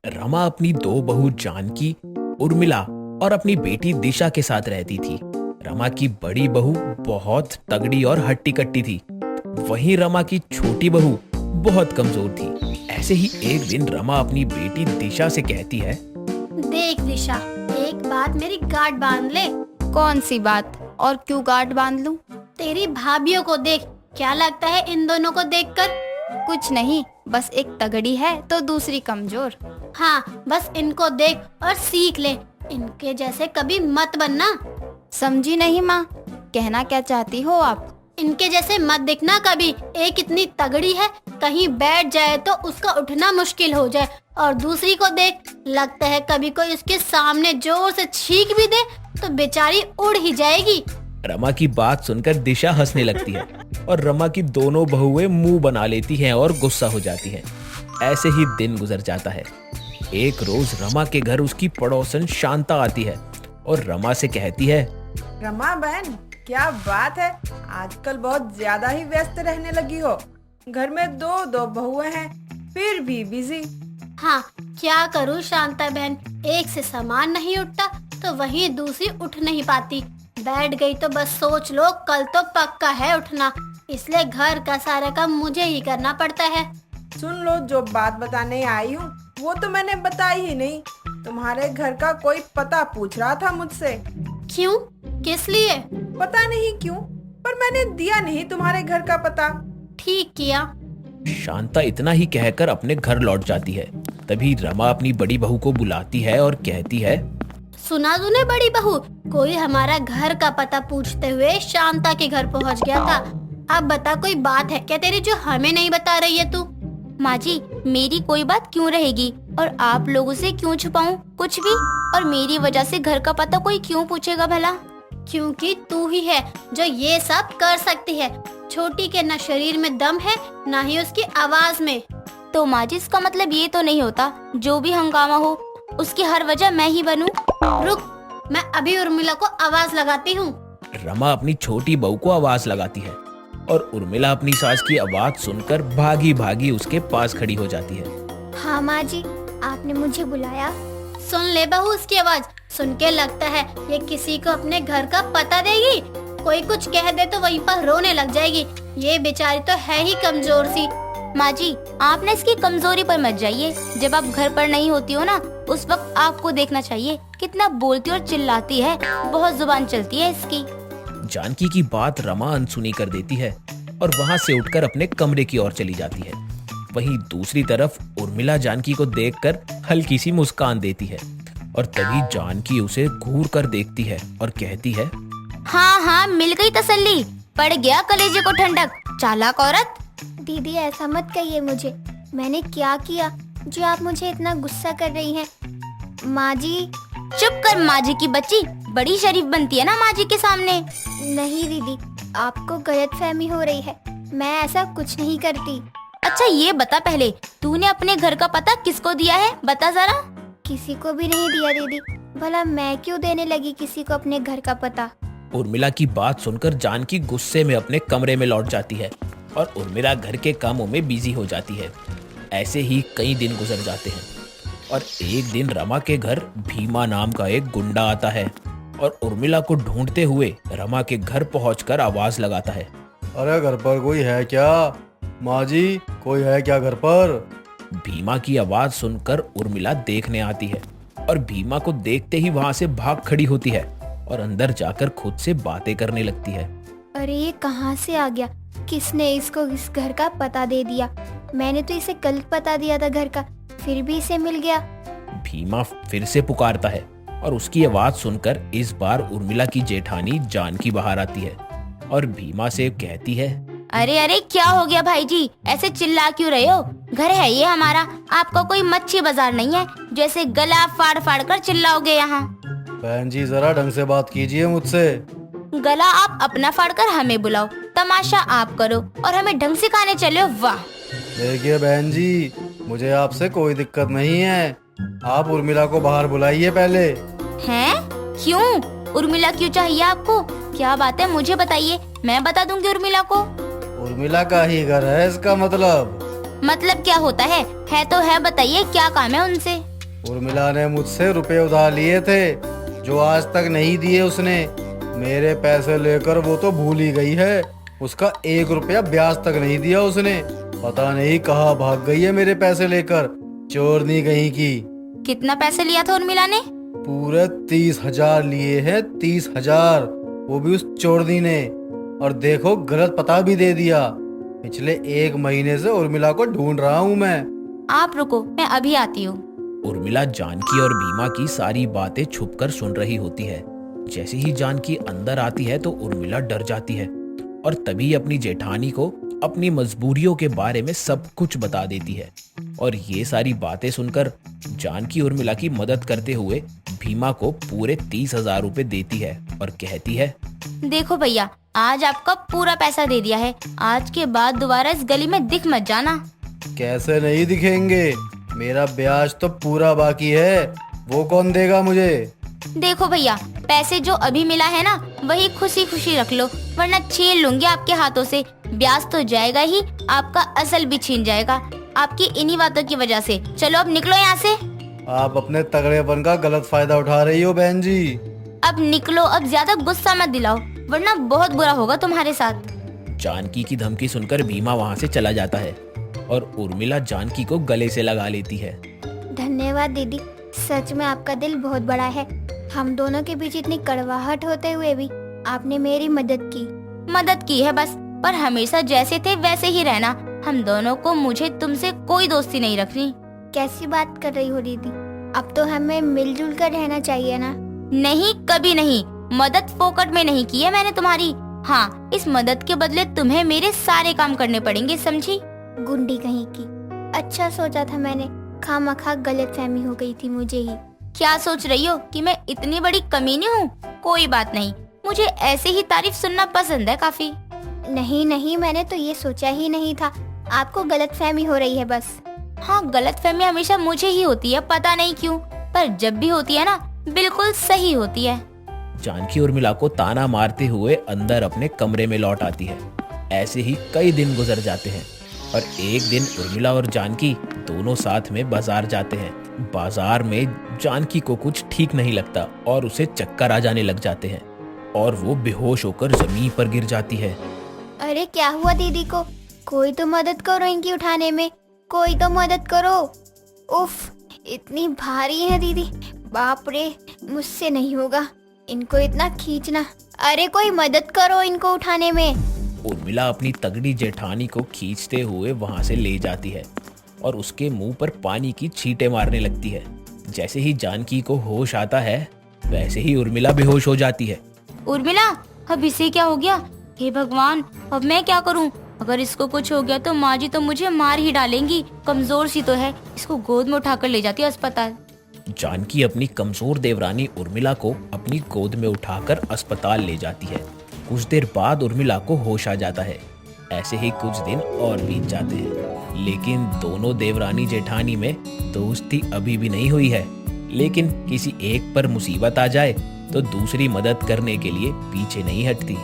रमा अपनी दो बहू जानकी, उर्मिला और अपनी बेटी दिशा के साथ रहती थी। रमा की बड़ी बहू बहुत तगड़ी और हट्टी कट्टी थी। वहीं रमा की छोटी बहू बहुत कमजोर थी। ऐसे ही एक दिन रमा अपनी बेटी दिशा से कहती है, देख दिशा, एक बात मेरी गांठ बांध ले। कौन सी बात और क्यों गांठ बांध लूं? तेरी भाभीियों को देख, क्या लगता है इन दोनों को देखकर? कुछ नहीं, बस एक तगड़ी है तो दूसरी कमजोर। हाँ, बस इनको देख और सीख ले। इनके जैसे कभी मत बनना। समझी नहीं माँ, कहना क्या चाहती हो आप? इनके जैसे मत दिखना कभी। एक इतनी तगड़ी है, कहीं बैठ जाए तो उसका उठना मुश्किल हो जाए, और दूसरी को देख, लगता है कभी कोई उसके सामने जोर से छींक भी दे तो बेचारी उड़ ही जाएगी। रमा की बात सुनकर दिशा हंसने लगती है और रमा की दोनों बहुएं मुंह बना लेती हैं और गुस्सा हो जाती हैं। ऐसे ही दिन गुजर जाता है। एक रोज रमा के घर उसकी पड़ोसन शांता आती है और रमा से कहती है, रमा बहन, क्या बात है, आजकल बहुत ज्यादा ही व्यस्त रहने लगी हो। घर में दो दो बहुएं हैं, फिर भी बिजी। हाँ, क्या करूँ शांता बहन, एक से सामान नहीं उठता तो वहीं दूसरी उठ नहीं पाती। बैठ गई तो बस सोच लो कल तो पक्का है उठना, इसलिए घर का सारा काम मुझे ही करना पड़ता है। सुन लो, जो बात बताने आई हूँ वो तो मैंने बताई ही नहीं। तुम्हारे घर का कोई पता पूछ रहा था मुझसे। क्यों, किस लिए? पता नहीं क्यों, पर मैंने दिया नहीं तुम्हारे घर का पता। ठीक किया। शांता इतना ही कहकर अपने घर लौट जाती है। तभी रमा अपनी बड़ी बहू को बुलाती है और कहती है, सुना तूने बड़ी बहू, कोई हमारा घर का पता पूछते हुए शांता के घर पहुंच गया था। अब बता, कोई बात है क्या तेरी जो हमें नहीं बता रही है तू? माँ जी, मेरी कोई बात क्यों रहेगी और आप लोगों से क्यों छुपाऊं कुछ भी? और मेरी वजह से घर का पता कोई क्यों पूछेगा भला? क्योंकि तू ही है जो ये सब कर सकती है। छोटी के न शरीर में दम है, न ही उसकी आवाज में। तो माँ जी, इसका मतलब ये तो नहीं होता जो भी हंगामा हो उसकी हर वजह मैं ही बनूं? रुक, मैं अभी उर्मिला को आवाज लगाती हूँ। रमा अपनी छोटी बहू को आवाज लगाती है और उर्मिला अपनी सास की आवाज सुनकर भागी भागी उसके पास खड़ी हो जाती है। हाँ माँ जी, आपने मुझे बुलाया। सुन ले बहू उसकी आवाज, सुन के लगता है ये किसी को अपने घर का पता देगी। कोई कुछ कह दे तो वहीं पर रोने लग जाएगी। ये बेचारी तो है ही कमजोर सी। माँ जी, आप ना इसकी कमजोरी पर मत जाइए। जब आप घर पर नहीं होती हो ना, उस वक्त आपको देखना चाहिए कितना बोलती और चिल्लाती है। बहुत जुबान चलती है इसकी। जानकी की बात रमा अनसुनी कर देती है और वहां से उठकर अपने कमरे की ओर चली जाती है। वहीं दूसरी तरफ उर्मिला जानकी को देखकर हल्की सी मुस्कान देती है और तभी जानकी उसे घूर कर देखती है और कहती है, हाँ हाँ, मिल गई तसल्ली, पड़ गया कलेजे को ठंडक, चालाक औरत। दीदी, ऐसा मत कहिए मुझे। मैंने क्या किया जो आप मुझे इतना गुस्सा कर रही हैं? माँ जी। चुप कर माँ जी की बच्ची, बड़ी शरीफ बनती है ना माँ जी के सामने। नहीं दीदी, आपको गलतफहमी हो रही है। मैं ऐसा कुछ नहीं करती। अच्छा ये बता पहले, तूने अपने घर का पता किसको दिया है, बता जरा। किसी को भी नहीं दिया दीदी। भला मैं क्यों देने लगी किसी को अपने घर का पता? उर्मिला की बात सुनकर जानकी गुस्से में अपने कमरे में लौट जाती है और उर्मिला घर के कामों में बिजी हो जाती है। ऐसे ही कई दिन गुजर जाते हैं और एक दिन रमा के घर भीमा नाम का एक गुंडा आता है और उर्मिला को ढूंढते हुए रमा के घर पहुंचकर आवाज लगाता है, अरे घर पर कोई है क्या? माँ जी, कोई है क्या घर पर? भीमा की आवाज सुनकर उर्मिला देखने आती है और भीमा को देखते ही वहां से भाग खड़ी होती है और अंदर जाकर खुद से बातें करने लगती है। अरे ये कहाँ से आ गया? किसने इसको इस घर का पता दे दिया? मैंने तो इसे गलत पता दिया था घर का, फिर भी इसे मिल गया। भीमा फिर से पुकारता है और उसकी आवाज सुनकर इस बार उर्मिला की जेठानी जानकी बाहर आती है और भीमा से कहती है, अरे अरे, क्या हो गया भाई जी, ऐसे चिल्ला क्यों रहे हो? घर है ये हमारा, आपका कोई मच्छी बाजार नहीं है जैसे गला फाड़ फाड़ कर चिल्लाओगे यहाँ। बहन जी, जरा ढंग से बात कीजिए मुझसे। गला आप अपना फाड़ कर हमें बुलाओ, तमाशा आप करो और हमें ढंग से खाने चले हो, वाह। देखिए बहन जी, मुझे आपसे कोई दिक्कत नहीं है। आप उर्मिला को बाहर बुलाइए पहले। हैं? क्यों? उर्मिला क्यों चाहिए आपको? क्या बात है, मुझे बताइए, मैं बता दूंगी उर्मिला को। उर्मिला का ही घर है इसका मतलब। मतलब क्या होता है तो है, बताइए क्या काम है उनसे। उर्मिला ने मुझसे रुपए उधार लिए थे जो आज तक नहीं दिए उसने। मेरे पैसे लेकर वो तो भूल ही गई है। उसका 1 रुपया ब्याज तक नहीं दिया उसने। पता नहीं कहाँ भाग गई है मेरे पैसे लेकर, चोरनी कहीं की। कितना पैसे लिया था उर्मिला ने? पूरे 30,000 लिए हैं, 30,000, वो भी उस चोरनी ने। और देखो गलत पता भी दे दिया। पिछले 1 महीने से उर्मिला को ढूंढ रहा हूँ मैं। आप रुको, मैं अभी आती हूँ। उर्मिला जानकी और भीमा की सारी बातें छुपकर सुन रही होती है। जैसे ही जानकी अंदर आती है तो उर्मिला डर जाती है और तभी अपनी जेठानी को अपनी मजबूरियों के बारे में सब कुछ बता देती है। और ये सारी बातें सुनकर जानकी उर्मिला की मदद करते हुए भीमा को पूरे 30,000 रुपए देती है और कहती है, देखो भैया, आज आपका पूरा पैसा दे दिया है। आज के बाद दोबारा इस गली में दिख मत जाना। कैसे नहीं दिखेंगे, मेरा ब्याज तो पूरा बाकी है, वो कौन देगा मुझे? देखो भैया, पैसे जो अभी मिला है ना, वही खुशी खुशी रख लो, वरना छीन लूंगी आपके हाथों से। ब्याज तो जाएगा ही, आपका असल भी छीन जाएगा, आपकी इन्हीं बातों की वजह से। चलो अब निकलो यहाँ से। आप अपने तगड़ेपन का गलत फायदा उठा रही हो बहन जी। अब निकलो, अब ज्यादा गुस्सा मत दिलाओ, वरना बहुत बुरा होगा तुम्हारे साथ। जानकी की धमकी सुनकर भीमा वहाँ से चला जाता है और उर्मिला जानकी को गले से लगा लेती है। धन्यवाद दीदी, सच में आपका दिल बहुत बड़ा है। हम दोनों के बीच इतनी कड़वाहट होते हुए भी आपने मेरी मदद की है बस, पर हमेशा जैसे थे वैसे ही रहना। हम दोनों को, मुझे तुमसे कोई दोस्ती नहीं रखनी। कैसी बात कर रही हो दीदी? अब तो हमें मिलजुल कर रहना चाहिए ना। नहीं, कभी नहीं। मदद फोकट में नहीं की है मैंने तुम्हारी। हाँ, इस मदद के बदले तुम्हें मेरे सारे काम करने पड़ेंगे, समझी? गुंडी कहीं की। अच्छा सोचा था मैंने, खामखा गलतफहमी हो गई थी मुझे ही। क्या सोच रही हो कि मैं इतनी बड़ी कमीनी हूँ? कोई बात नहीं, मुझे ऐसे ही तारीफ सुनना पसंद है काफी। नहीं, मैंने तो ये सोचा ही नहीं था। आपको गलतफहमी हो रही है बस। हाँ, गलतफहमी हमेशा मुझे ही होती है, पता नहीं क्यों, पर जब भी होती है ना, बिल्कुल सही होती है। जानकी उर्मिला को ताना मारते हुए अंदर अपने कमरे में लौट आती है। ऐसे ही कई दिन गुजर जाते हैं और एक दिन उर्मिला और जानकी दोनों साथ में बाजार जाते हैं। बाजार में जानकी को कुछ ठीक नहीं लगता और उसे चक्कर आ जाने लग जाते हैं और वो बेहोश होकर जमीन पर गिर जाती है। अरे क्या हुआ दीदी को? कोई तो मदद करो इनकी उठाने में, कोई तो मदद करो। उफ, इतनी भारी है दीदी, बाप रे, मुझसे नहीं होगा इनको इतना खींचना। अरे कोई मदद करो इनको उठाने में। उर्मिला अपनी तगड़ी जेठानी को खींचते हुए वहां से ले जाती है और उसके मुंह पर पानी की छींटे मारने लगती है। जैसे ही जानकी को होश आता है वैसे ही उर्मिला बेहोश हो जाती है। उर्मिला, अब इसे क्या हो गया? हे भगवान, अब मैं क्या करूं? अगर इसको कुछ हो गया तो माँ जी तो मुझे मार ही डालेंगी। कमजोर सी तो है, इसको गोद में उठाकर ले जाती हूँ अस्पताल। जानकी अपनी कमजोर देवरानी उर्मिला को अपनी गोद में उठाकर अस्पताल ले जाती है। कुछ देर बाद उर्मिला को होश आ जाता है। ऐसे ही कुछ दिन और बीत जाते हैं, लेकिन दोनों देवरानी जेठानी में दोस्ती अभी भी नहीं हुई है। लेकिन किसी एक पर मुसीबत आ जाए तो दूसरी मदद करने के लिए पीछे नहीं हटती।